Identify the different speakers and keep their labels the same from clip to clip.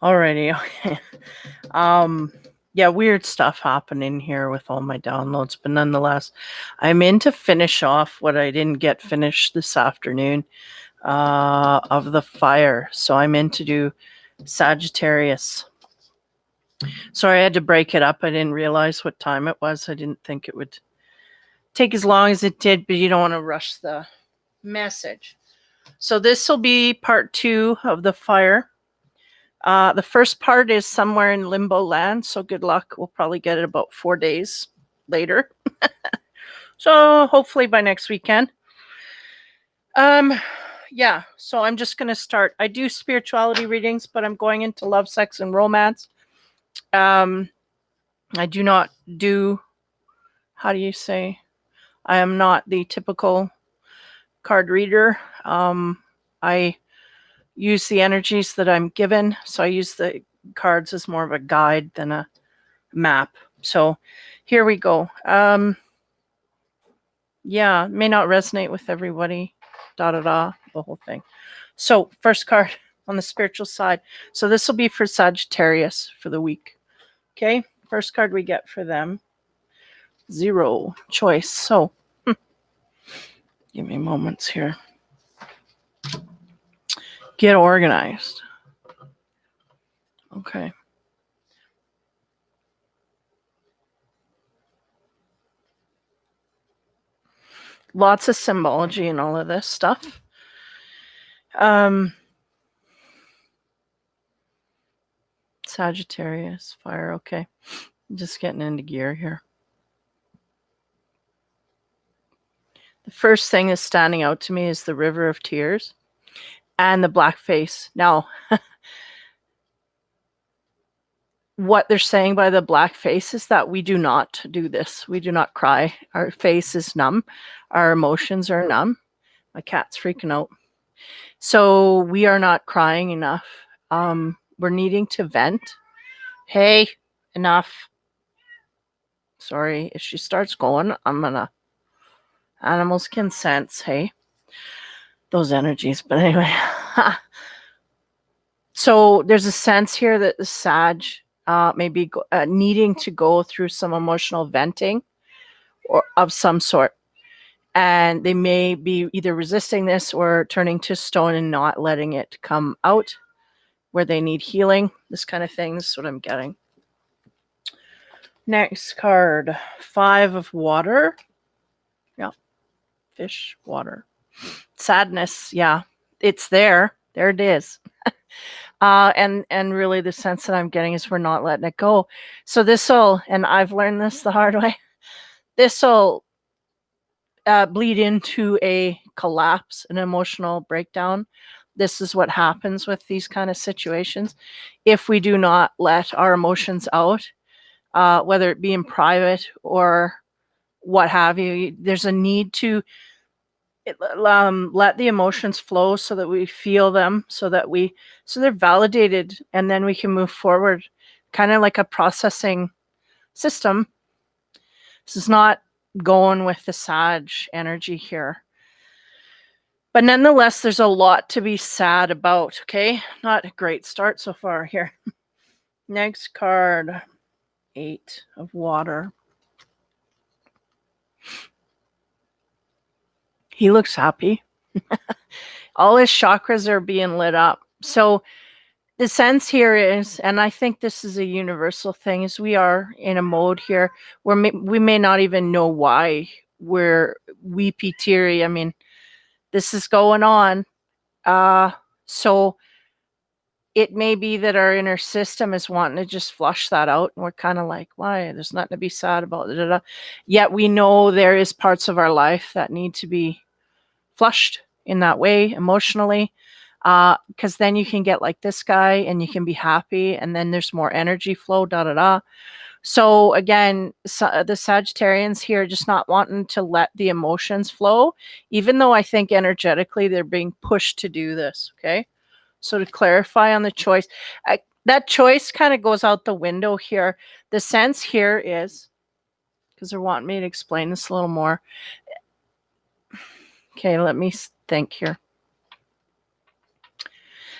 Speaker 1: Alrighty. Okay. Um, yeah, weird stuff happening here with all my downloads, but nonetheless, I'm in to finish off what I didn't get finished this afternoon of the fire. So I'm in to do Sagittarius. Sorry, I had to break it up. I didn't realize what time it was. I didn't think it would take as long as it did, but you don't want to rush the message. So this will be part 2 of the fire. The first part is somewhere in limbo land, so good luck. We'll probably get it about 4 days later. So hopefully by next weekend. Yeah, so I'm just going to start. I do spirituality readings, but I'm going into love, sex, and romance. I do not do, how do you say? I am not the typical card reader. I use the energies that I'm given, so I use the cards as more of a guide than a map. So here we go. Yeah, may not resonate with everybody, the whole thing. So first card on the spiritual side. So this will be for Sagittarius for the week. Okay, first card we get for them. 0 choice. So give me moments here. Get organized. Okay. Lots of symbology and all of this stuff. Sagittarius, fire. Okay. Just getting into gear here. The first thing that's standing out to me is the River of Tears and the black face. Now, what they're saying by the black face is that we do not do this. We do not cry. Our face is numb. Our emotions are numb. My cat's freaking out. So we are not crying enough. We're needing to vent. Hey, enough. Sorry, if she starts going, I'm gonna. Animals can sense, hey, those energies. But anyway, so there's a sense here that the Sag may be needing to go through some emotional venting or of some sort. And they may be either resisting this or turning to stone and not letting it come out where they need healing. This kind of thing is what I'm getting. Next card, 5 of water. Yeah, fish, water. Sadness, yeah, it's there. There it is. And really the sense that I'm getting is we're not letting it go. So this'll, and I've learned this the hard way, this'll bleed into a collapse, an emotional breakdown. This is what happens with these kind of situations. If we do not let our emotions out, whether it be in private or what have you, there's a need to let the emotions flow so that we feel them, so they're validated, and then we can move forward, kind of like a processing system. This is not going with the Sag energy here. But nonetheless, there's a lot to be sad about, okay? Not a great start so far here. Next card, 8 of water. He looks happy. All his chakras are being lit up. So the sense here is, and I think this is a universal thing, is we are in a mode here where we may not even know why we're weepy, teary. I mean, this is going on. So it may be that our inner system is wanting to just flush that out. And we're kind of like, why? There's nothing to be sad about. Yet we know there is parts of our life that need to be flushed in that way emotionally. Because then you can get like this guy and you can be happy, and then there's more energy flow, So again, the Sagittarians here are just not wanting to let the emotions flow, even though I think energetically they're being pushed to do this, okay? So to clarify on the choice, that choice kind of goes out the window here. The sense here is, because they're wanting me to explain this a little more. Okay, let me think here.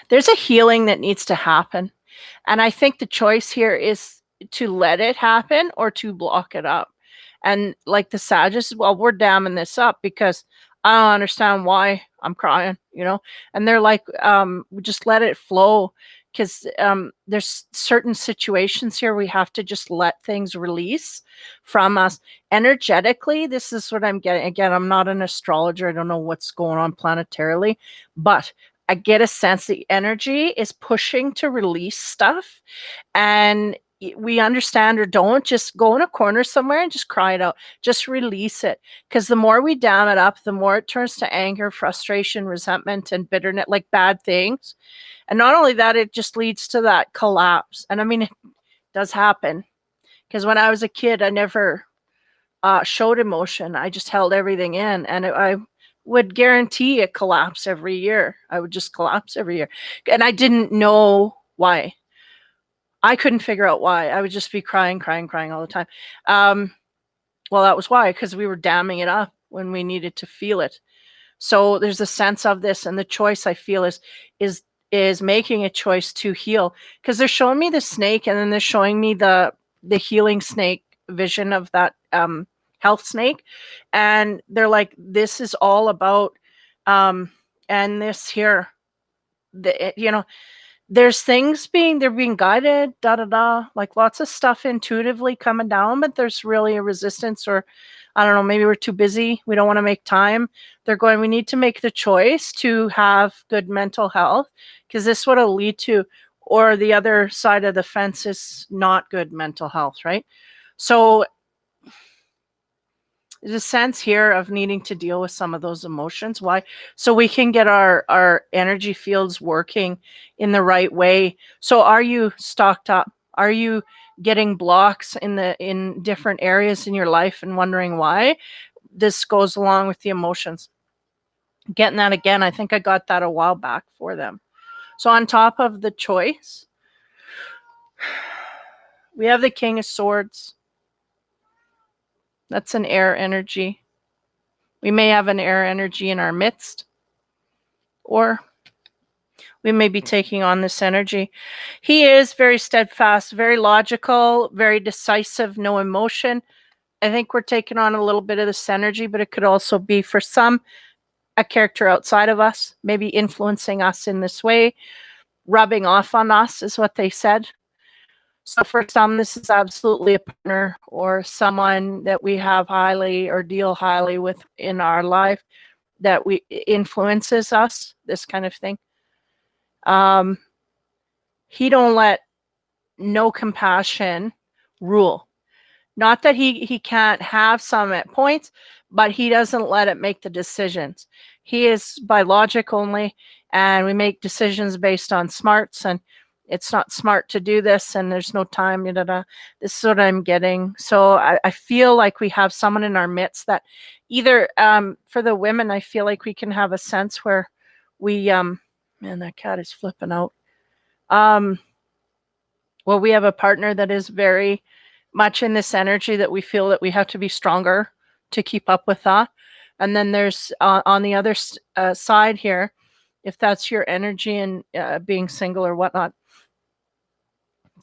Speaker 1: There's a healing that needs to happen. And I think the choice here is to let it happen or to block it up. And like the Sages, well, we're damming this up because I don't understand why I'm crying, you know? And they're like, we just let it flow because there's certain situations here we have to just let things release from us energetically. This is what I'm getting. Again, I'm not an astrologer. I don't know what's going on planetarily, but I get a sense the energy is pushing to release stuff, and we understand or don't, just go in a corner somewhere and just cry it out. Just release it. Because the more we dam it up, the more it turns to anger, frustration, resentment, and bitterness, like bad things. And not only that, it just leads to that collapse. And I mean, it does happen. Because when I was a kid, I never showed emotion. I just held everything in. And I would guarantee a collapse every year. I would just collapse every year. And I didn't know why. I couldn't figure out why. I would just be crying, crying, crying all the time. Well, that was why, because we were damming it up when we needed to feel it. So there's a sense of this, and the choice I feel is is making a choice to heal. Because they're showing me the snake, and then they're showing me the healing snake vision of that health snake, and they're like, this is all about and this here, you know, there's things they're being guided, da da da, like lots of stuff intuitively coming down, but there's really a resistance, or I don't know, maybe we're too busy, we don't want to make time. They're going, we need to make the choice to have good mental health, because this is what it'll lead to, or the other side of the fence is not good mental health, right? So there's a sense here of needing to deal with some of those emotions. Why? So we can get our energy fields working in the right way. So are you stocked up? Are you getting blocks in different areas in your life and wondering why? This goes along with the emotions. Getting that again, I think I got that a while back for them. So on top of the choice, we have the King of Swords. That's an air energy. We may have an air energy in our midst, or we may be taking on this energy. He is very steadfast, very logical, very decisive, no emotion. I think we're taking on a little bit of this energy, but it could also be for some a character outside of us, maybe influencing us in this way, rubbing off on us is what they said. So for some, this is absolutely a partner or someone that we have highly or deal highly with in our life that we influences us, this kind of thing. He don't let no compassion rule. Not that he can't have some at points, but he doesn't let it make the decisions. He is by logic only, and we make decisions based on smarts, and it's not smart to do this, and there's no time. Da, da, da. This is what I'm getting. So I feel like we have someone in our midst that either for the women, I feel like we can have a sense where we man, that cat is flipping out. Well, we have a partner that is very much in this energy that we feel that we have to be stronger to keep up with that. And then there's on the other side here, if that's your energy and being single or whatnot,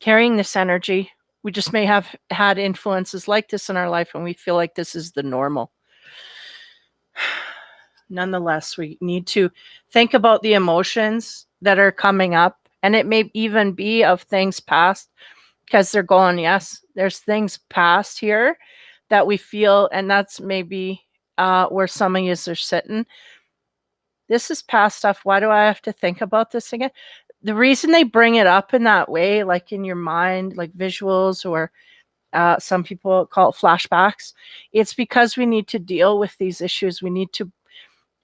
Speaker 1: carrying this energy, we just may have had influences like this in our life and we feel like this is the normal. Nonetheless, we need to think about the emotions that are coming up, and it may even be of things past, because they're going, yes, there's things past here that we feel, and that's maybe where some of you are sitting. This is past stuff. Why do I have to think about this again? The reason they bring it up in that way, like in your mind, like visuals, or some people call it flashbacks, it's because we need to deal with these issues. We need to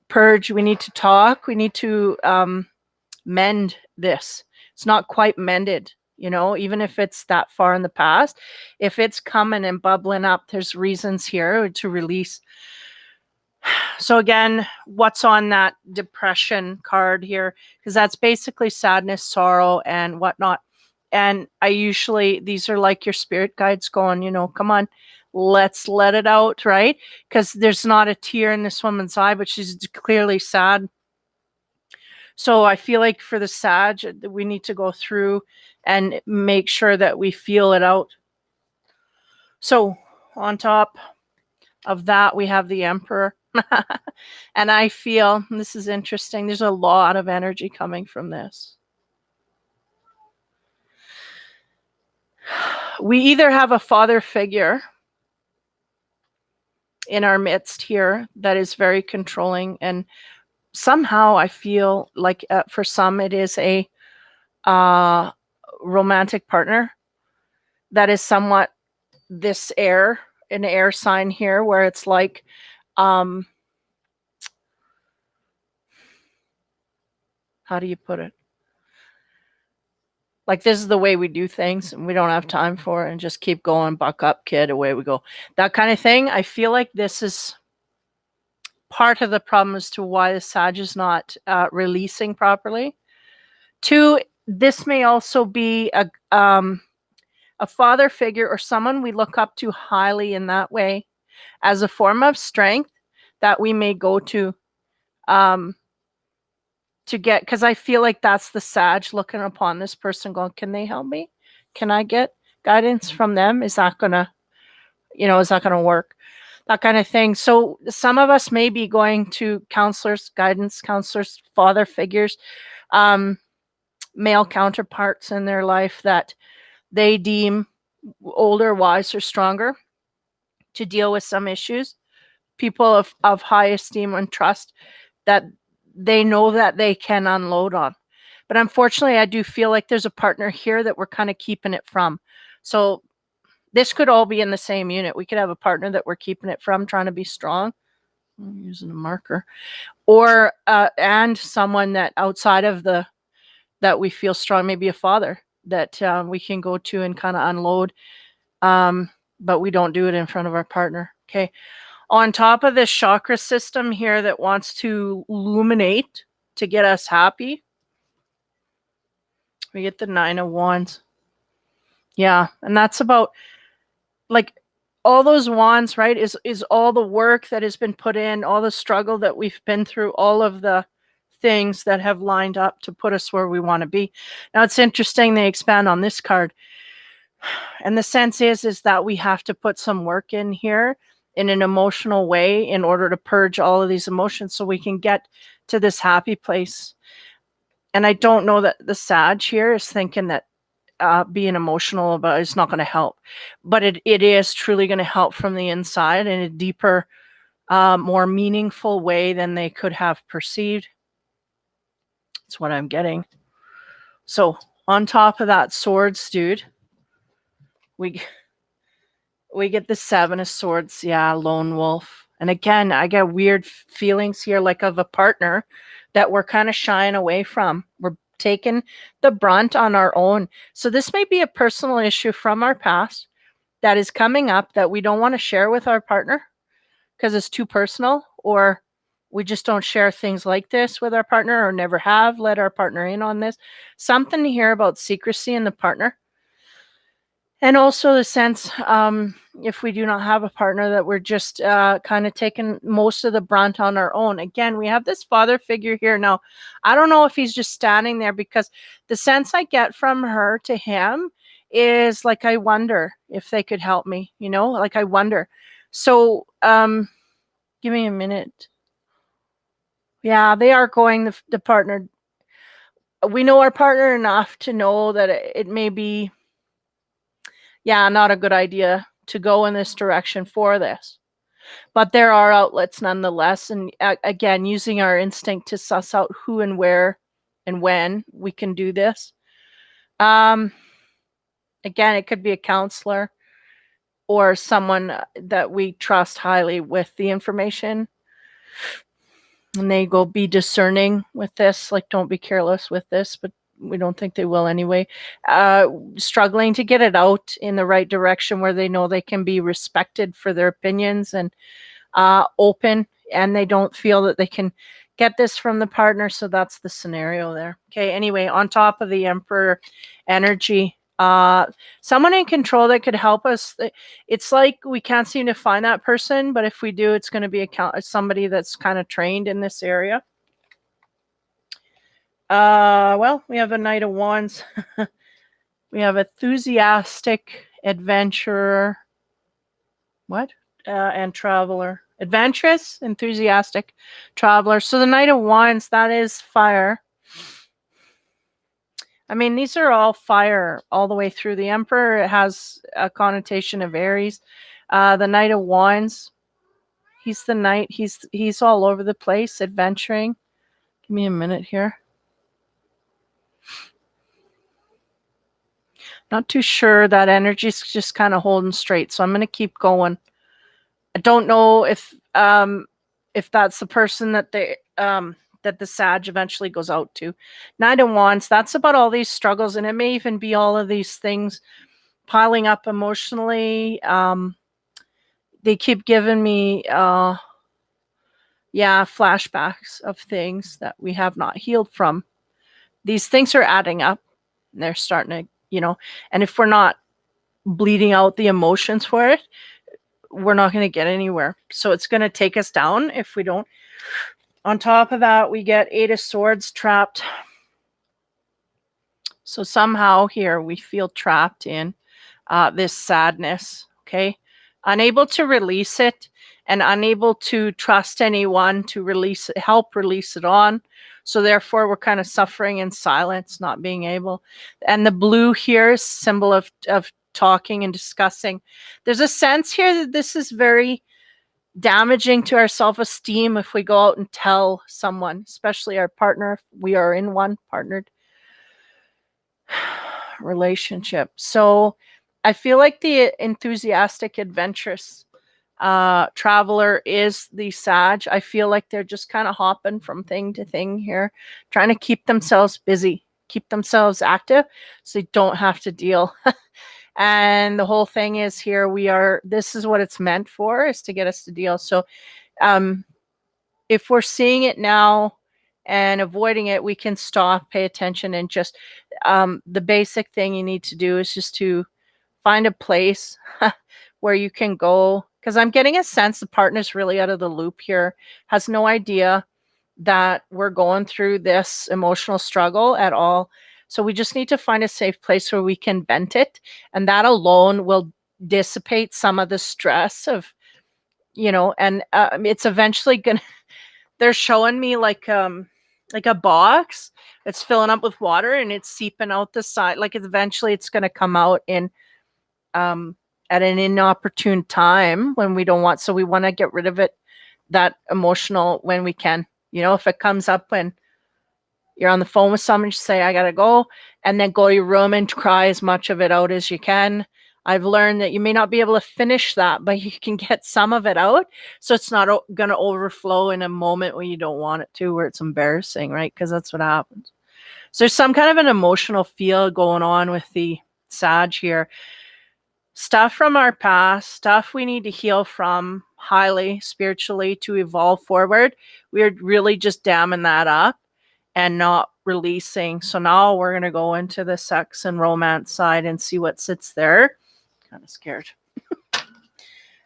Speaker 1: purge, we need to talk, we need to mend this. It's not quite mended, you know, even if it's that far in the past. If it's coming and bubbling up, there's reasons here to release. So again, what's on that depression card here? Because that's basically sadness, sorrow, and whatnot. And I usually, these are like your spirit guides going, you know, come on, let's let it out, right? Because there's not a tear in this woman's eye, but she's clearly sad. So I feel like for the Sag, we need to go through and make sure that we feel it out. So on top of that, we have the Emperor. And I feel, and this is interesting, there's a lot of energy coming from this. We either have a father figure in our midst here that is very controlling, and somehow I feel like for some it is a romantic partner that is somewhat this air, an air sign here, where it's like how do you put it? Like, this is the way we do things and we don't have time for it, and just keep going, buck up, kid, away we go. That kind of thing. I feel like this is part of the problem as to why the Sag is not releasing properly. Two, this may also be a father figure or someone we look up to highly in that way as a form of strength that we may go to get, because I feel like that's the Sag looking upon this person going, can they help me? Can I get guidance from them? Is that gonna, is that gonna work? That kind of thing. So some of us may be going to counselors, guidance counselors, father figures, male counterparts in their life that they deem older, wiser, stronger to deal with some issues. People of high esteem and trust that they know that they can unload on. But unfortunately, I do feel like there's a partner here that we're kind of keeping it from. So this could all be in the same unit. We could have a partner that we're keeping it from, trying to be strong. I'm using a marker. Or, and someone that outside of that we feel strong, maybe a father that we can go to and kind of unload. But we don't do it in front of our partner. Okay. On top of this chakra system here that wants to illuminate to get us happy, we get the 9 of Wands. Yeah. And that's about like all those wands, right? Is all the work that has been put in, all the struggle that we've been through, all of the things that have lined up to put us where we want to be. Now it's interesting they expand on this card. And the sense is that we have to put some work in here in an emotional way in order to purge all of these emotions so we can get to this happy place. And I don't know that the Sag here is thinking that being emotional about it's not going to help, but it is truly going to help from the inside in a deeper, more meaningful way than they could have perceived. That's what I'm getting. So on top of that, swords, dude, we get the 7 of Swords. Yeah, lone wolf. And again, I get weird feelings here, like of a partner that we're kind of shying away from. We're taking the brunt on our own. So this may be a personal issue from our past that is coming up that we don't want to share with our partner because it's too personal, or we just don't share things like this with our partner, or never have let our partner in on this. Something here about secrecy in the partner. And also the sense, if we do not have a partner, that we're just kind of taking most of the brunt on our own. Again, we have this father figure here. Now, I don't know if he's just standing there, because the sense I get from her to him is like, I wonder if they could help me, like I wonder. So give me a minute. Yeah, they are going, the partner. We know our partner enough to know that it may be, not a good idea to go in this direction for this. But there are outlets nonetheless. And again, using our instinct to suss out who and where and when we can do this. Again, it could be a counselor or someone that we trust highly with the information. And they go, be discerning with this. Like, don't be careless with this, but we don't think they will anyway. Struggling to get it out in the right direction where they know they can be respected for their opinions and open, and they don't feel that they can get this from the partner. So that's the scenario there. Okay. Anyway, on top of the Emperor energy, someone in control that could help us. It's like we can't seem to find that person, but if we do, it's going to be somebody that's kind of trained in this area. Well, we have a Knight of Wands. We have enthusiastic, adventurer, what? And traveler. Adventurous, enthusiastic, traveler. So the Knight of Wands, that is fire. I mean, these are all fire all the way through. The Emperor has a connotation of Aries. The Knight of Wands, he's the knight. He's all over the place, adventuring. Give me a minute here. Not too sure. That energy's just kind of holding straight, so I'm going to keep going. I don't know if that's the person that that the SAG eventually goes out to. Knight of Wands, that's about all these struggles, and it may even be all of these things piling up emotionally. They keep giving me flashbacks of things that we have not healed from. These things are adding up, and they're starting to, and if we're not bleeding out the emotions for it, we're not going to get anywhere. So it's going to take us down if we don't. On top of that, we get 8 of Swords trapped. So somehow here we feel trapped in this sadness, okay? Unable to release it and unable to trust anyone to help release it on. So therefore, we're kind of suffering in silence, not being able. And the blue here is symbol of talking and discussing. There's a sense here that this is very damaging to our self-esteem if we go out and tell someone, especially our partner, if we are in one partnered relationship. So I feel like the enthusiastic, adventurous traveler is the SAG. I feel like they're just kind of hopping from thing to thing here, trying to keep themselves busy, keep themselves active so they don't have to deal. And the whole thing is here this is what it's meant for, is to get us to deal. So if we're seeing it now and avoiding it, we can stop, pay attention, and just the basic thing you need to do is just to find a place where you can go, because I'm getting a sense the partner's really out of the loop here, has no idea that we're going through this emotional struggle at all. So we just need to find a safe place where we can vent it, and that alone will dissipate some of the stress of, and it's eventually gonna. They're showing me like a box that's filling up with water and it's seeping out the side. Like eventually it's going to come out in at an inopportune time when we don't want. So we want to get rid of it, that emotional, when we can. If it comes up when you're on the phone with someone, just say, I got to go, and then go to your room and cry as much of it out as you can. I've learned that you may not be able to finish that, but you can get some of it out. So it's not going to overflow in a moment when you don't want it to, where it's embarrassing, right? Because that's what happens. So there's some kind of an emotional feel going on with the SAG here. Stuff from our past, stuff we need to heal from highly spiritually to evolve forward. We're really just damming that up and not releasing. So now we're going to go into the sex and romance side and see what sits there. Kind of scared.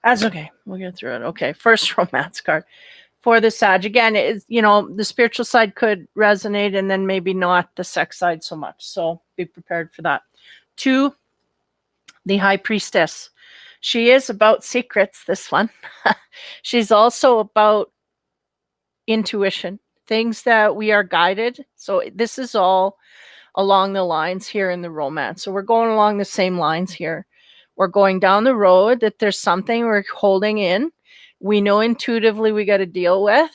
Speaker 1: That's okay. We'll get through it. Okay. First romance card for the SAG. Again, is the spiritual side could resonate, and then maybe not the sex side so much. So be prepared for that. 2, the High Priestess. She is about secrets, this one. She's also about intuition, things that we are guided. So this is all along the lines here in the romance. So we're going along the same lines here. We're going down the road that there's something we're holding in. We know intuitively we got to deal with.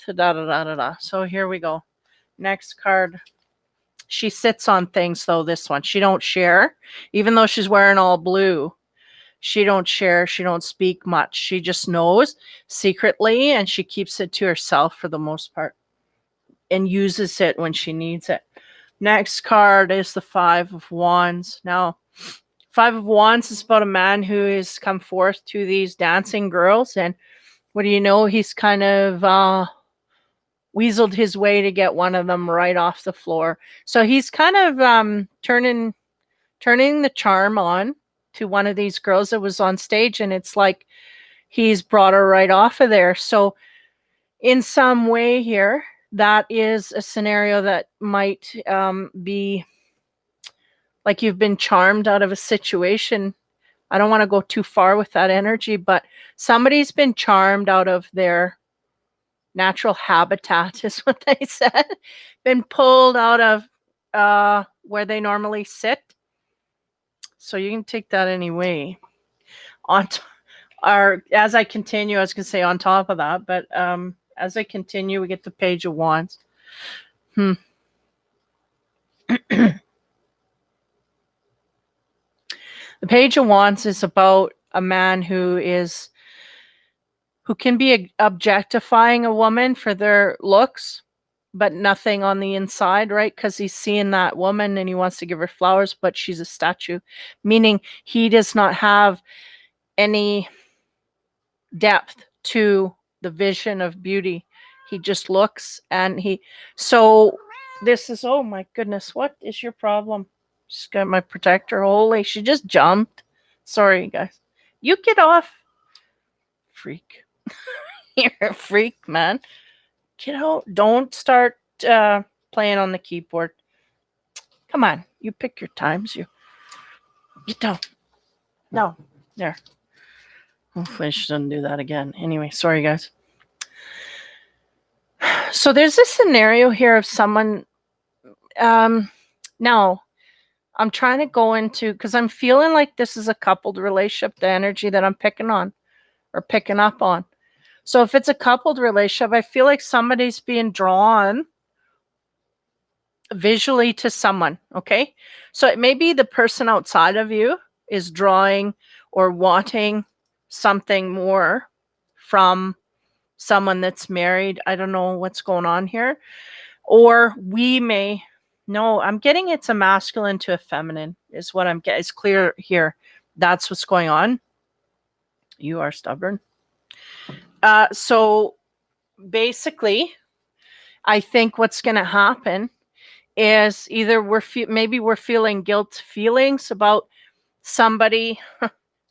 Speaker 1: So here we go. Next card. She sits on things, though, this one. She don't share. Even though she's wearing all blue, she don't share. She don't speak much. She just knows secretly, and she keeps it to herself for the most part and uses it when she needs it. Next card is the 5 of Wands. Now, 5 of Wands is about a man who has come forth to these dancing girls, and what do you know? He's kind of weaseled his way to get one of them right off the floor. So he's kind of turning the charm on to one of these girls that was on stage, and it's like he's brought her right off of there. So in some way here, that is a scenario that might be like you've been charmed out of a situation. I don't want to go too far with that energy, but somebody's been charmed out of their natural habitat, is what they said. Been pulled out of where they normally sit. So you can take that any way. Or as I continue, I was going to say on top of that, but as I continue, we get the Page of Wands. The Page of Wands is about a man who can be objectifying a woman for their looks, but nothing on the inside, right? Because he's seeing that woman and he wants to give her flowers, but she's a statue, meaning he does not have any depth to the vision of beauty. He just looks and this is, oh my goodness, what is your problem? Just got my protector. Holy, she just jumped. Sorry, guys. You get off. Freak. You're a freak, man. Get out. Don't start playing on the keyboard. Come on. You pick your times. You get down. No. There. Hopefully I shouldn't do that again. Anyway, sorry, guys. So there's a scenario here of someone. Now, I'm trying to go into, because I'm feeling like this is a coupled relationship, the energy that I'm picking on or picking up on. So if it's a coupled relationship, I feel like somebody's being drawn visually to someone, okay? So it may be the person outside of you is drawing or wanting something more from someone that's married. I don't know what's going on here. Or we may, no, I'm getting it's a masculine to a feminine is what I'm getting. It's clear here. That's what's going on. You are stubborn. So basically, I think what's going to happen is either maybe we're feeling guilt feelings about somebody.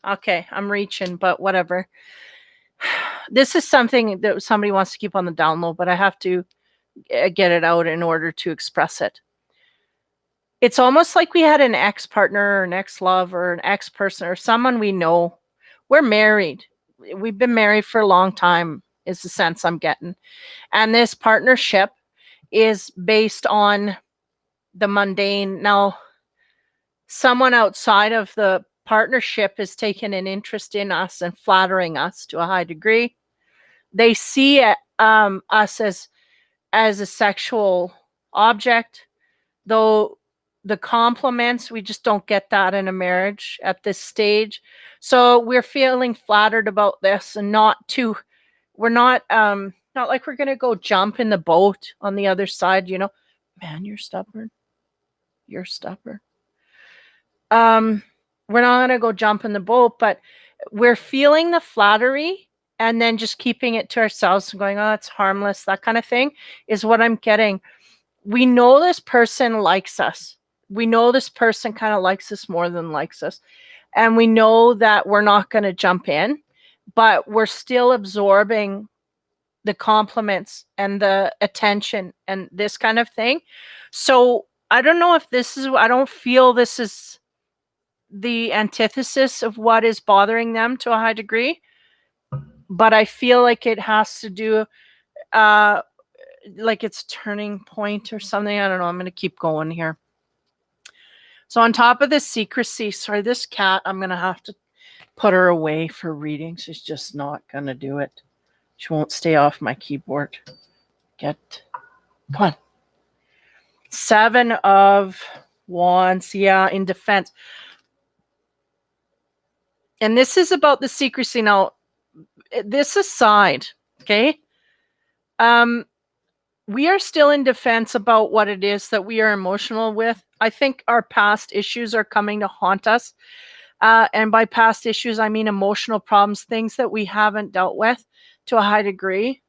Speaker 1: Okay, I'm reaching, but whatever. This is something that somebody wants to keep on the down low, but I have to get it out in order to express it. It's almost like we had an ex-partner or an ex-love or an ex-person or someone we know. We're married. We've been married for a long time is the sense I'm getting. And this partnership is based on the mundane. Now, someone outside of the partnership is taking an interest in us and flattering us to a high degree. They see us as a sexual object, though the compliments, we just don't get that in a marriage at this stage. So we're feeling flattered about this and we're not like we're going to go jump in the boat on the other side, man, you're stubborn. You're stubborn. We're not going to go jump in the boat, but we're feeling the flattery and then just keeping it to ourselves and going, oh, it's harmless. That kind of thing is what I'm getting. We know this person likes us. We know this person kind of likes us more than likes us. And we know that we're not going to jump in, but we're still absorbing the compliments and the attention and this kind of thing. So I don't know if I don't feel this is the antithesis of what is bothering them to a high degree, but I feel like it has to do like it's turning point or something. I don't know. I'm going to keep going here. So on top of this secrecy, sorry, this cat, I'm going to have to put her away for reading. She's just not going to do it. She won't stay off my keyboard. Come on. 7 of Wands. Yeah, in defense. And this is about the secrecy. Now, this aside, okay? We are still in defense about what it is that we are emotional with. I think our past issues are coming to haunt us. And by past issues, I mean emotional problems, things that we haven't dealt with to a high degree.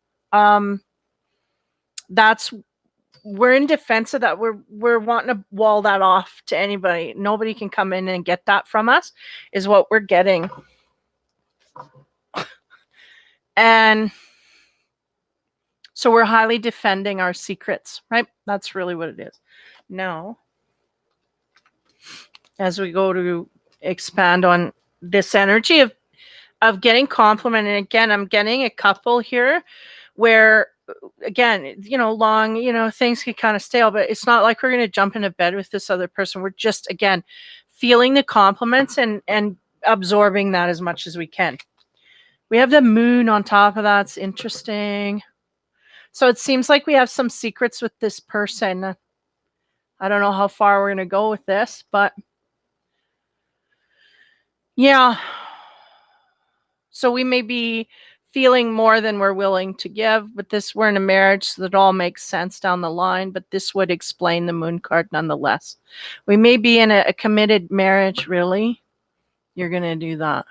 Speaker 1: We're in defense of that. We're wanting to wall that off to anybody. Nobody can come in and get that from us, is what we're getting. And So we're highly defending our secrets, right? That's really what it is. Now, as we go to expand on this energy of getting complimented, and again, I'm getting a couple here where, again, long, things get kind of stale, but it's not like we're going to jump into bed with this other person. We're just, again, feeling the compliments and absorbing that as much as we can. We have the moon on top of that. It's interesting. So it seems like we have some secrets with this person. I don't know how far we're going to go with this, but yeah. So we may be feeling more than we're willing to give, but we're in a marriage, so that all makes sense down the line, but this would explain the moon card nonetheless. We may be in a committed marriage. Really? You're going to do that?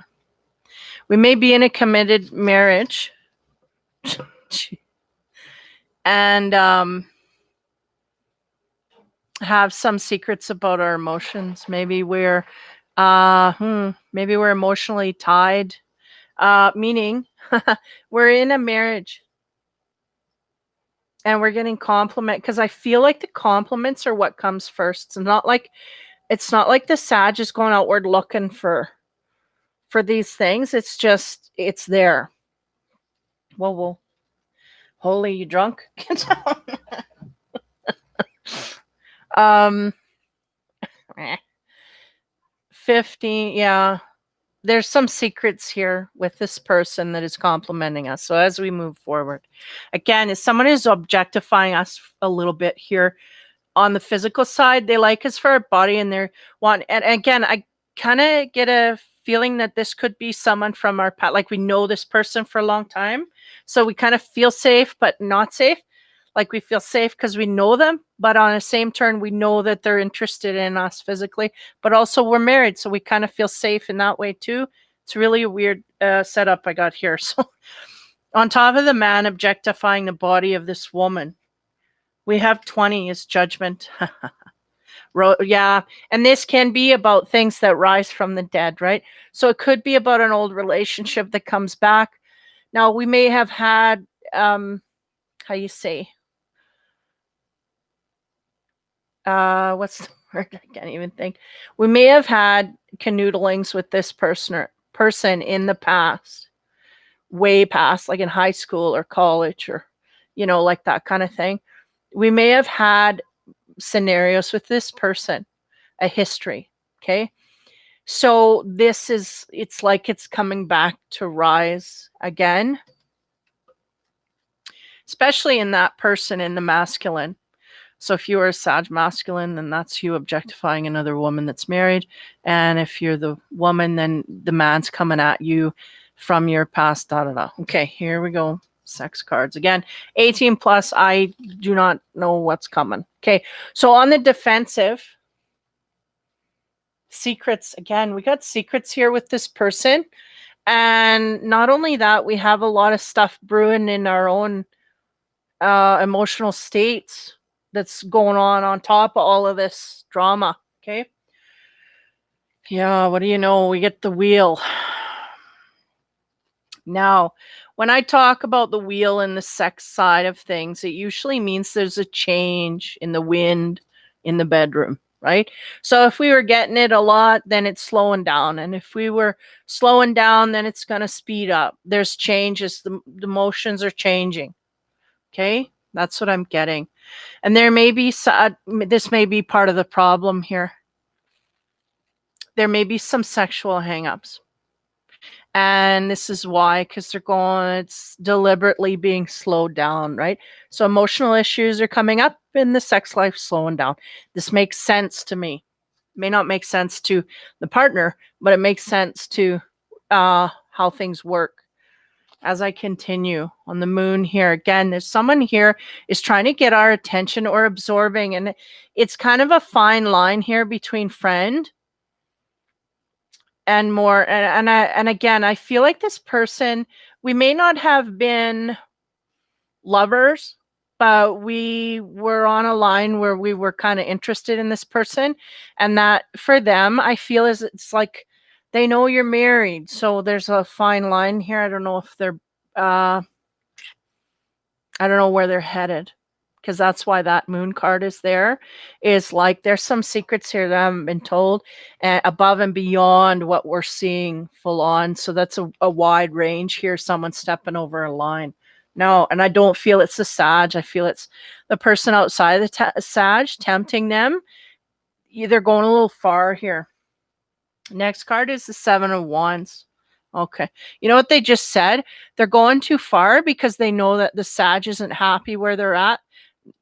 Speaker 1: We may be in a committed marriage and have some secrets about our emotions. Maybe we're emotionally tied, meaning we're in a marriage and we're getting compliment, because I feel like the compliments are what comes first. It's not like the Sag is going outward looking for these things. It's just, it's there. Whoa. Holy, you drunk? Get down. 15, yeah. There's some secrets here with this person that is complimenting us. So as we move forward, again, if someone is objectifying us a little bit here on the physical side, they like us for our body and and again, I kind of get a feeling that this could be someone from our past, like we know this person for a long time. So we kind of feel safe, but not safe. Like we feel safe because we know them, but on the same turn, we know that they're interested in us physically, but also we're married. So we kind of feel safe in that way too. It's really a weird setup I got here. So on top of the man objectifying the body of this woman, we have 20 is judgment. Yeah. And this can be about things that rise from the dead, right? So it could be about an old relationship that comes back. Now we may have had, how you say, what's the word? I can't even think. We may have had canoodlings with this person in the past, way past, like in high school or college or, like that kind of thing. We may have had scenarios with this person, a history. Okay. So it's like it's coming back to rise again, especially in that person in the masculine. So if you are a Sag masculine, then that's you objectifying another woman that's married. And if you're the woman, then the man's coming at you from your past, Okay, here we go. Sex cards. Again, 18 plus, I do not know what's coming. Okay, so on the defensive, secrets. Again, we got secrets here with this person. And not only that, we have a lot of stuff brewing in our own emotional states that's going on top of all of this drama. Okay. Yeah. What do you know? We get the wheel. Now, when I talk about the wheel and the sex side of things, it usually means there's a change in the wind in the bedroom, right? So if we were getting it a lot, then it's slowing down. And if we were slowing down, then it's going to speed up. There's changes. The motions are changing. Okay. That's what I'm getting. And there may be, this may be part of the problem here. There may be some sexual hangups. And this is why, because it's deliberately being slowed down, right? So emotional issues are coming up and the sex life slowing down. This makes sense to me. It may not make sense to the partner, but it makes sense to how things work. As I continue on the moon here, again, there's someone here is trying to get our attention or absorbing. And it's kind of a fine line here between friend and more. And again, I feel like this person, we may not have been lovers, but we were on a line where we were kind of interested in this person. And that for them, I feel it's like they know you're married. So there's a fine line here. I don't know if they're I don't know where they're headed, because that's why that moon card is there. Is like there's some secrets here that haven't been told, above and beyond what we're seeing full on. So that's a wide range here. Someone stepping over a line. No, and I don't feel it's the Sag. I feel it's the person outside of the Sag tempting them. They're going a little far here. Next card is the Seven of Wands. Okay. You know what they just said? They're going too far because they know that the Sag isn't happy where they're at,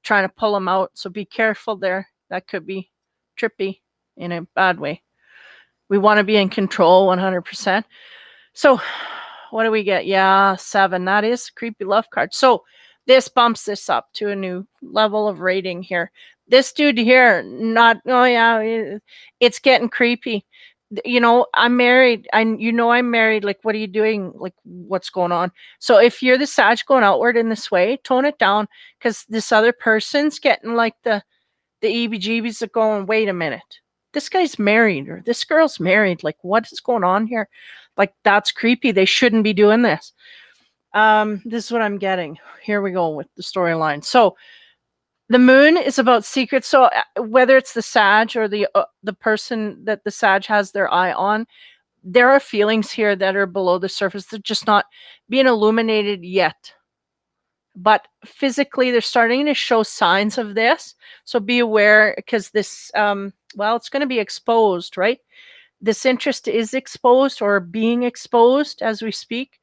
Speaker 1: trying to pull them out. So be careful there. That could be trippy in a bad way. We want to be in control 100%. So what do we get? Yeah, 7. That is a creepy love card. So this bumps this up to a new level of rating here. This dude here, not, oh yeah, it's getting creepy. You know, I'm married. I'm married. Like, what are you doing? Like, what's going on? So if you're the Sag going outward in this way, tone it down, because this other person's getting like the EBGBs are going, wait a minute. This guy's married, or this girl's married. Like, what is going on here? Like, that's creepy. They shouldn't be doing this. This is what I'm getting. Here we go with the storyline. So the moon is about secrets. So whether it's the Sag or the person that the Sag has their eye on, there are feelings here that are below the surface. They're just not being illuminated yet. But physically, they're starting to show signs of this. So be aware, because this, it's going to be exposed, right? This interest is exposed or being exposed as we speak.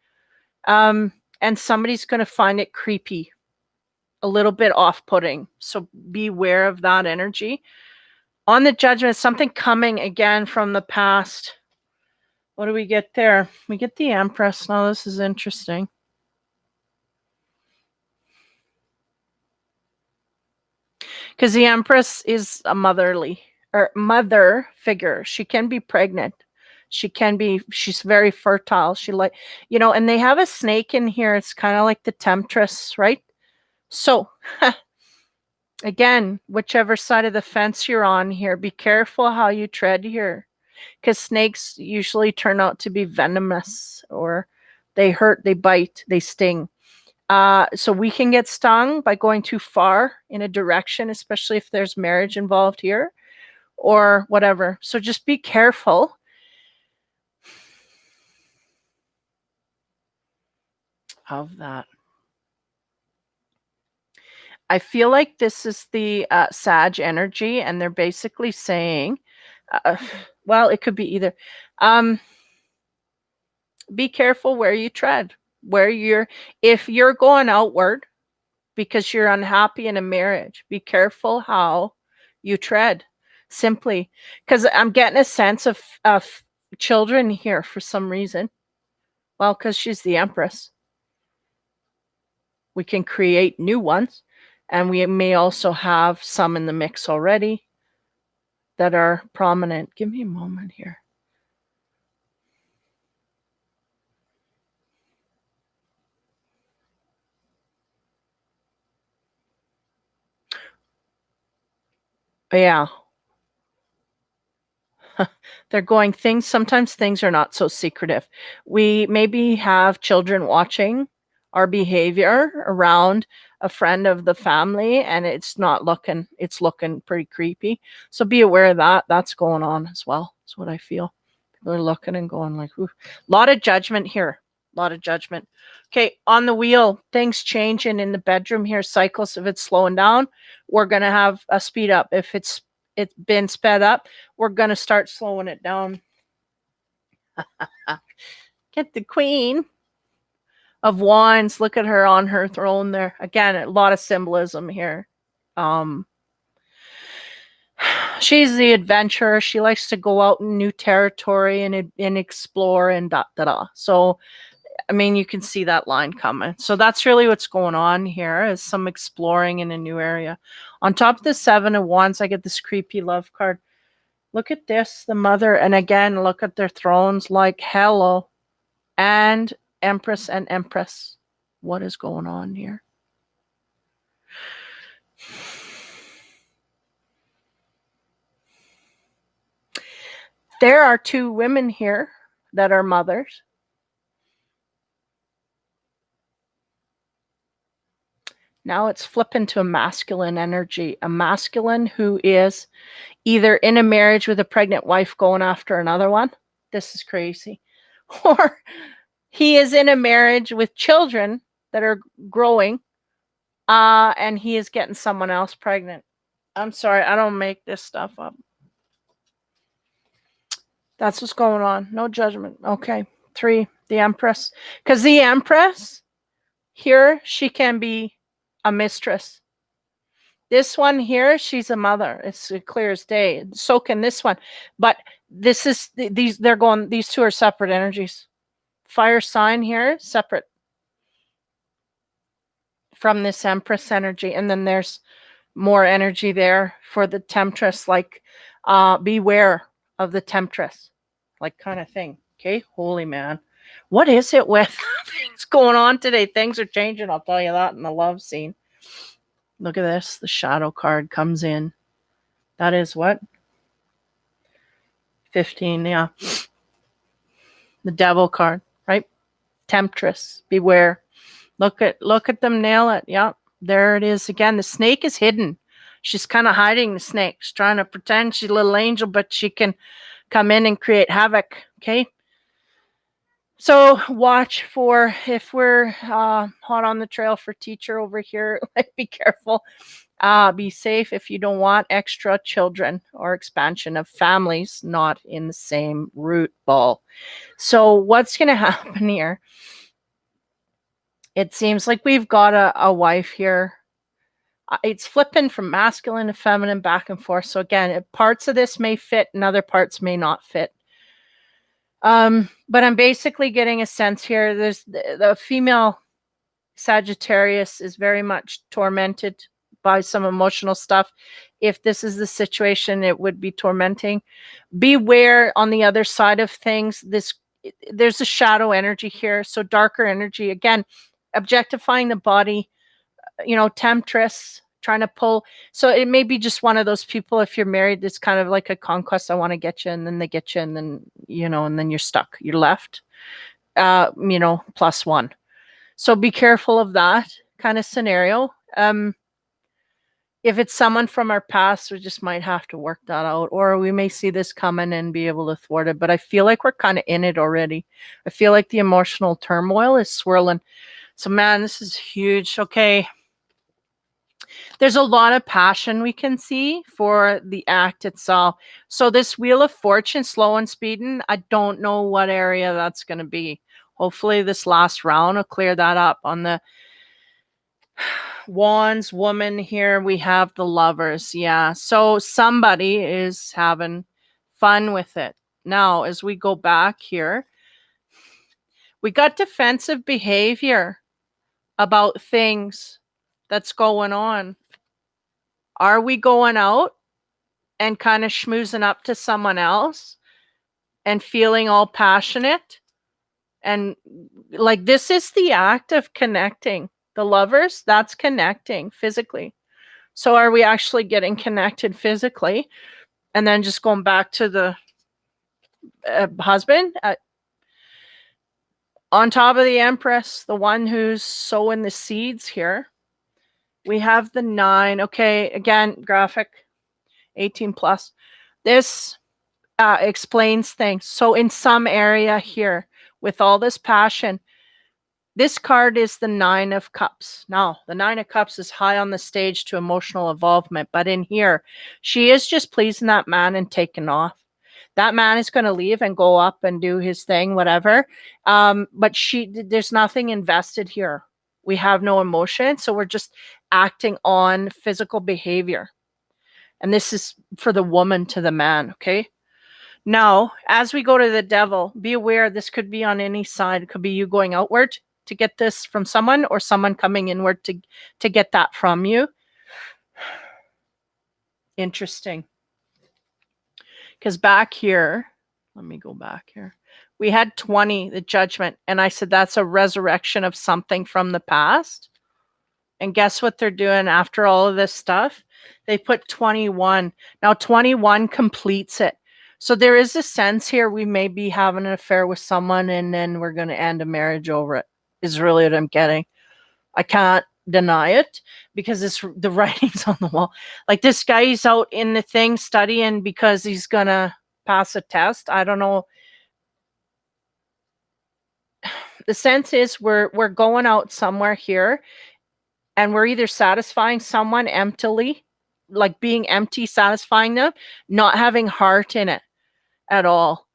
Speaker 1: And somebody's going to find it creepy, a little bit off-putting. So be aware of that energy. On the Judgment, something coming again from the past. What do we get there? We get the Empress. Now, this is interesting. Because the Empress is a mother figure. She can be pregnant. She's very fertile. And they have a snake in here. It's kind of like the Temptress, right? So, again, whichever side of the fence you're on here, be careful how you tread here, because snakes usually turn out to be venomous, or they hurt, they bite, they sting. So we can get stung by going too far in a direction, especially if there's marriage involved here or whatever. So just be careful. Of that. I feel like this is the Sag energy, and they're basically saying, it could be either. Be careful where you tread, if you're going outward because you're unhappy in a marriage, be careful how you tread, simply because I'm getting a sense of children here for some reason. Well, because she's the Empress. We can create new ones, and we may also have some in the mix already that are prominent. Give me a moment here. Yeah. They're going, sometimes things are not so secretive. We maybe have children watching our behavior around a friend of the family, and it's looking pretty creepy. So be aware of that. That's going on as well. That's what I feel. People are looking and going like, ooh. A lot of judgment here. A lot of judgment. Okay, on the wheel, things changing in the bedroom here. Cycles, if it's slowing down, we're going to have a speed up. If it's been sped up, we're going to start slowing it down. Get the Queen of Wands. Look at her on her throne there. Again, a lot of symbolism here. She's the adventurer. She likes to go out in new territory and explore and da-da-da. So, I mean, you can see that line coming. So that's really what's going on here, is some exploring in a new area. On top of the Seven of Wands, I get this creepy love card. Look at this, the Mother. And again, look at their thrones, like, hello. And Empress and Empress. What is going on here? There are two women here that are mothers. Now it's flipping to a masculine energy, a masculine who is either in a marriage with a pregnant wife going after another one. This is crazy. Or he is in a marriage with children that are growing, and he is getting someone else pregnant. I'm sorry, I don't make this stuff up. That's what's going on. No judgment. Okay. 3, the Empress. Because the Empress, here, she can be a mistress. This one here, she's a mother. It's clear as day. So can this one. But this is, these two are separate energies. Fire sign here, separate from this Empress energy. And then there's more energy there for the Temptress, like beware of the Temptress, like kind of thing. Okay, holy man. What is it with things going on today? Things are changing, I'll tell you that, in the love scene. Look at this. The shadow card comes in. That is what? 15, yeah. The devil card, right? Temptress, beware. Look at them nail it. Yeah, there it is again. The snake is hidden. She's kind of hiding the snake. She's trying to pretend she's a little angel, but she can come in and create havoc. Okay. So watch for, if we're hot on the trail for teacher over here, like be careful. Be safe if you don't want extra children or expansion of families not in the same root ball. So what's going to happen here? It seems like we've got a wife here. It's flipping from masculine to feminine back and forth. So again, parts of this may fit and other parts may not fit. But I'm basically getting a sense here. There's the female Sagittarius is very much tormented by some emotional stuff. If this is the situation, it would be tormenting. Beware on the other side of things. There's a shadow energy here. So darker energy, again, objectifying the body, temptress, trying to pull. So it may be just one of those people, if you're married, it's kind of like a conquest. I want to get you, and then they get you, and then, and then you're stuck. You're left, +1. So be careful of that kind of scenario. If it's someone from our past, we just might have to work that out, or we may see this coming and be able to thwart it. But I feel like we're kind of in it already. I feel like the emotional turmoil is swirling. So man, this is huge. Okay. There's a lot of passion we can see for the act itself. So this Wheel of Fortune, slow and speeding, I don't know what area that's going to be. Hopefully this last round will clear that up. On the Wands woman here, we have the Lovers. Yeah. So somebody is having fun with it. Now, as we go back here, we got defensive behavior about things that's going on. Are we going out and kind of schmoozing up to someone else and feeling all passionate? And like, this is the act of connecting. The Lovers, that's connecting physically. So are we actually getting connected physically? And then just going back to the husband, on top of the Empress, the one who's sowing the seeds here, we have the 9. Okay, again, graphic 18 plus. This explains things. So in some area here, with all this passion, this card is the 9 of Cups. Now, the 9 of Cups is high on the stage to emotional involvement, but in here, she is just pleasing that man and taking off. That man is going to leave and go up and do his thing, whatever. But there's nothing invested here. We have no emotion, so we're just acting on physical behavior. And this is for the woman to the man, okay? Now, as we go to the Devil, be aware this could be on any side. It could be you going outward to get this from someone, or someone coming inward to get that from you. Interesting. Because back here, let me go back here. We had 20, the Judgment. And I said, that's a resurrection of something from the past. And guess what they're doing after all of this stuff? They put 21. Now 21 completes it. So there is a sense here we may be having an affair with someone and then we're going to end a marriage over it, is really what I'm getting. I can't deny it because the writing's on the wall. Like, this guy's out in the thing studying because he's gonna pass a test. I don't know. The sense is we're going out somewhere here, and we're either satisfying someone emptily, like being empty, satisfying them, not having heart in it at all.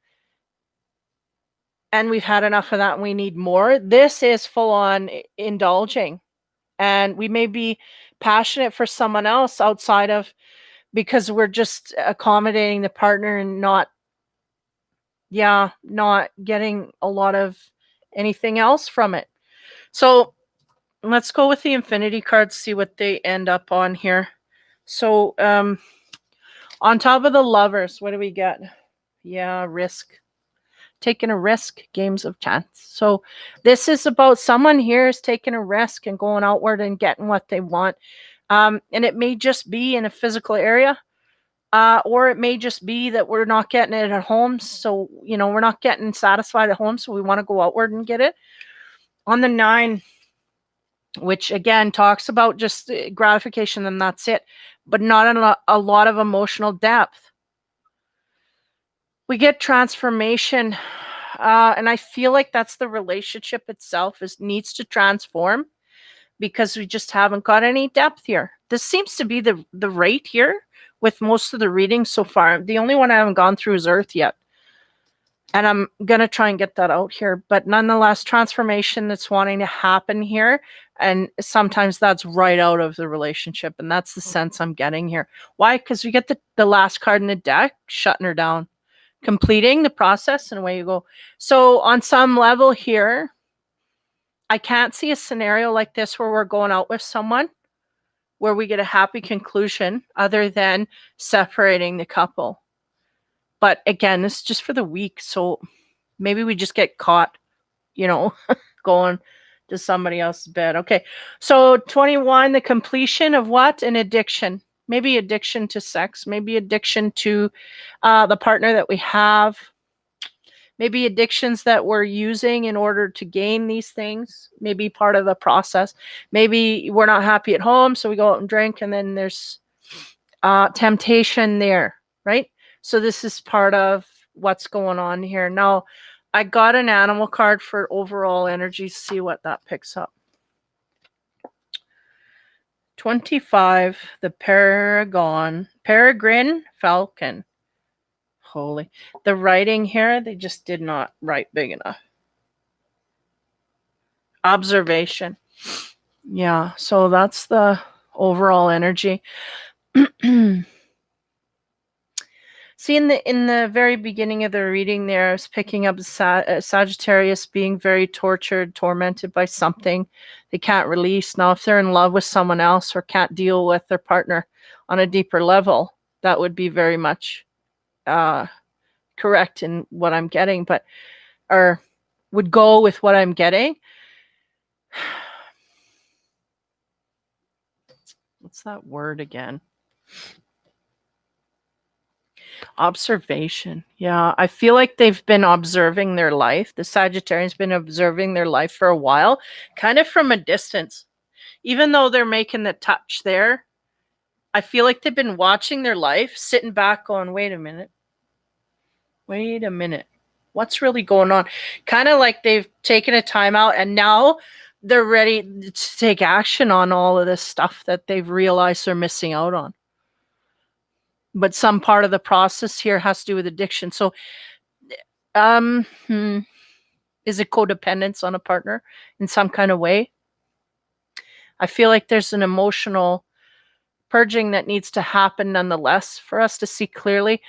Speaker 1: And we've had enough of that and we need more. This is full on indulging. And we may be passionate for someone else outside of, because we're just accommodating the partner and not getting a lot of anything else from it. So let's go with the infinity cards, see what they end up on here. So on top of the lovers, what do we get? Yeah, risk. Taking a risk, games of chance. So this is about someone here is taking a risk and going outward and getting what they want. And it may just be in a physical area, or it may just be that we're not getting it at home. So, we're not getting satisfied at home, so we want to go outward and get it. On the 9, which again talks about just gratification and that's it, but not a lot of emotional depth. We get transformation, and I feel like that's the relationship itself needs to transform, because we just haven't got any depth here. This seems to be the rate here with most of the readings so far. The only one I haven't gone through is Earth yet. And I'm going to try and get that out here. But nonetheless, transformation that's wanting to happen here. And sometimes that's right out of the relationship. And that's the sense I'm getting here. Why? Because we get the last card in the deck, shutting her down, completing the process, and away you go. So on some level here, I can't see a scenario like this where we're going out with someone where we get a happy conclusion other than separating the couple. But again, this is just for the week. So maybe we just get caught, going to somebody else's bed. Okay. So 21, the completion of what? An addiction. Maybe addiction to sex. Maybe addiction to the partner that we have. Maybe addictions that we're using in order to gain these things. Maybe part of the process. Maybe we're not happy at home, so we go out and drink, and then there's temptation there, right? So this is part of what's going on here. Now, I got an animal card for overall energy. See what that picks up. 25, the peregrine falcon. Holy. The writing here, they just did not write big enough. Observation. Yeah, so that's the overall energy. See, in the very beginning of the reading there, I was picking up Sagittarius being very tortured, tormented by something they can't release. Now, if they're in love with someone else or can't deal with their partner on a deeper level, that would be very much correct in what I'm getting, or would go with what I'm getting. What's that word again? Observation. Yeah, I feel like they've been observing their life. The Sagittarian's been observing their life for a while, kind of from a distance. Even though they're making the touch there, I feel like they've been watching their life, sitting back going, wait a minute. What's really going on? Kind of like they've taken a time out and now they're ready to take action on all of this stuff that they've realized they're missing out on. But some part of the process here has to do with addiction. So, is it codependence on a partner in some kind of way? I feel like there's an emotional purging that needs to happen nonetheless for us to see clearly.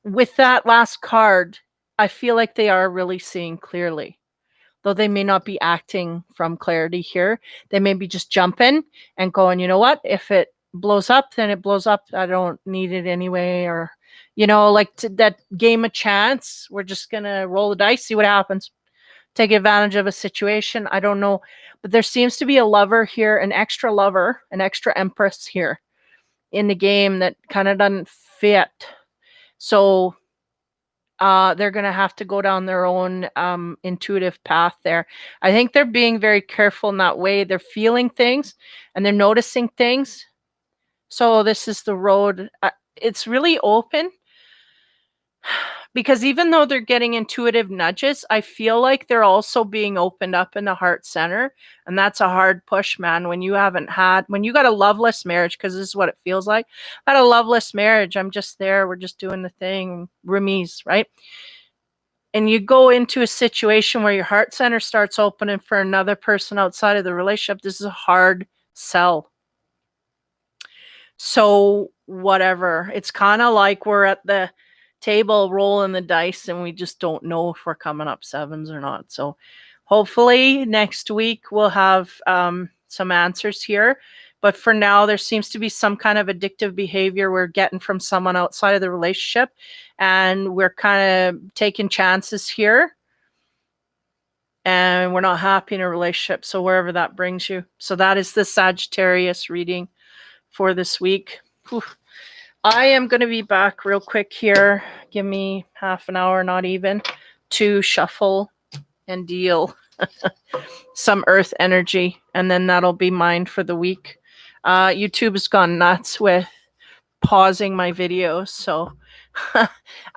Speaker 1: With that last card, I feel like they are really seeing clearly. Though they may not be acting from clarity here. They may be just jumping and going, you know what? If it blows up, then it blows up. I don't need it anyway. Or, like that game of chance. We're just going to roll the dice, see what happens. Take advantage of a situation. I don't know. But there seems to be a lover here, an extra lover, an extra empress here in the game that kind of doesn't fit. So they're going to have to go down their own intuitive path there. I think they're being very careful in that way. They're feeling things and they're noticing things. So this is the road. It's really open because even though they're getting intuitive nudges, I feel like they're also being opened up in the heart center. And that's a hard push, man. When you got a loveless marriage, because this is what it feels like. I had a loveless marriage. I'm just there. We're just doing the thing. Roomies, right? And you go into a situation where your heart center starts opening for another person outside of the relationship. This is a hard sell. So whatever. It's kind of like we're at the table rolling the dice and we just don't know if we're coming up sevens or not. So hopefully next week we'll have some answers here. But for now, there seems to be some kind of addictive behavior we're getting from someone outside of the relationship. And we're kind of taking chances here. And we're not happy in a relationship. So wherever that brings you. So that is the Sagittarius reading for this week. Whew. I am going to be back real quick here. Give me half an hour, not even, to shuffle and deal some earth energy. And then that'll be mine for the week. YouTube has gone nuts with pausing my videos. So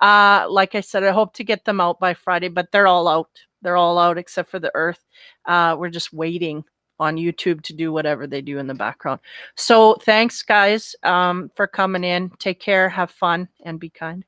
Speaker 1: like I said, I hope to get them out by Friday, but they're all out. They're all out except for the earth. We're just waiting on YouTube to do whatever they do in the background. So thanks, guys, for coming in. Take care, have fun, and be kind.